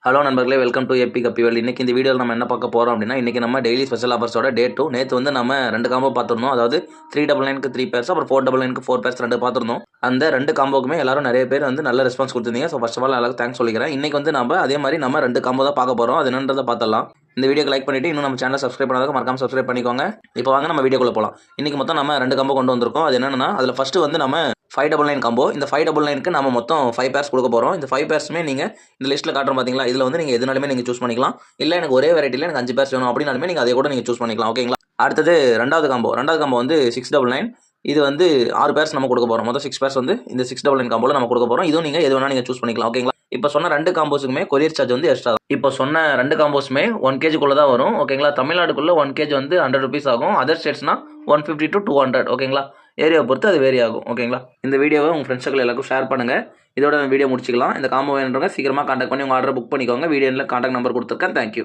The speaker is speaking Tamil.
ஹலோ நண்பர்களே, வெல்கம் டு எபி கப்பிவேல். இன்னைக்கு இந்த வீடியோவில் நம்ம என்ன பார்க்க போகிறோம் அப்படின்னா, இன்றைக்கி நம்ம டெய்லி ஸ்பெஷல் ஆஃபர்ஸோட டே 2. நேற்று வந்து நம்ம 2 காம்போ பார்த்துருந்தோம். அதாவது 399க்கு 3 பேர்ஸ், அப்புறம் 499க்கு 4 பேர்ஸ் 2 பார்த்துருந்தோம். அந்த 2 காம்போக்குமே எல்லாரும் நிறைய பேர் வந்து நல்ல ரெஸ்பான்ஸ் கொடுத்துருந்தீங்க. ஸோ ஃபர்ஸ்ட் ஆஃப் ஆல் எல்லாருக்கும் தேங்க்ஸ் சொல்லிக்கிறேன். இன்றைக்கி வந்து நம்ம அதே மாதிரி நம்ம 2 காம்போ தான் பார்க்க போகிறோம். அது என்னன்றதை பார்த்தலாம். இந்த வீடியோக்கு லைக் பண்ணிவிட்டு இன்னும் நம்ம சேனலை சப்ஸ்கிரைப் பண்ணாத மறக்காம சப்ஸ்கிரைப் பண்ணிக்கோங்க. இப்போ வாங்க நம்ம வீடியோக்குள்ளே போகலாம். இன்றைக்கி மொத்தம் நம்ம 2 காம்போ கொண்டு வந்திருக்கோம். அது என்னென்னா, அதில் ஃபஸ்ட்டு வந்து நம்ம 599 காம்போ. இந்த 599க்கு நம்ம மொத்தம் 5 பேர்ஸ் கொடுக்க போகிறோம். இந்த 5 பேர்ஸுமே நீங்கள் இந்த லிஸ்ட்டில் காட்டுறோம் பார்த்தீங்களா, இதில் வந்து நீங்கள் எதுனாலுமே நீங்கள் சூஸ் பண்ணிக்கலாம். இல்லை எனக்கு ஒரே வெரைட்டியில் எனக்கு 5 பேர்ஸ் வேணும் அப்படின்னாலுமே நீங்கள் அதை கூட நீங்கள் சூஸ் பண்ணிக்கலாம். ஓகேங்களா. அடுத்தது ரெண்டாவது காம்போ வந்து 699. இது வந்து 6 பேர்ஸ் நம்ம கொடுக்க போகிறோம். மொத்தம் 6 பேர்ஸ் வந்து இந்த 699 காம்போவில் நம்ம கொடுக்க போகிறோம். இதுவும் நீங்கள் எது வேணால் நீங்கள் சூஸ் பண்ணிக்கலாம். ஓகேங்களா. இப்போ சொன்ன 2 காம்போஸுக்குமே கொரியர் சார்ஜ் வந்து எக்ஸ்ட்ரா. இப்போ சொன்ன 2 காம்போஸுமே 1 kg தான் வரும். ஓகேங்களா. தமிழ்நாடுக்குள்ளே 1 kg வந்து 100 rupees ஆகும். அதர் ஸ்டேட்ஸ்னா 150 to 200. ஓகேங்களா. ஏரியாவை பொறுத்து அது வேரி ஆகும். ஓகேங்களா. இந்த வீடியோவை உங்கள் ஃப்ரெண்ட்ஸுக்கு எல்லாருக்கும் ஷேர் பண்ணுங்கள். இதோட வீடியோ முடிச்சிக்கலாம். இந்த காம்போ வேணுன்றவங்க சீக்கிரமாக கான்டாக்ட் பண்ணி உங்கள் ஆர்டர் புக் பண்ணிக்கோங்க. வீடியோவில் கான்டாக்ட் நம்பர் கொடுத்துருக்கேன். தேங்க்யூ.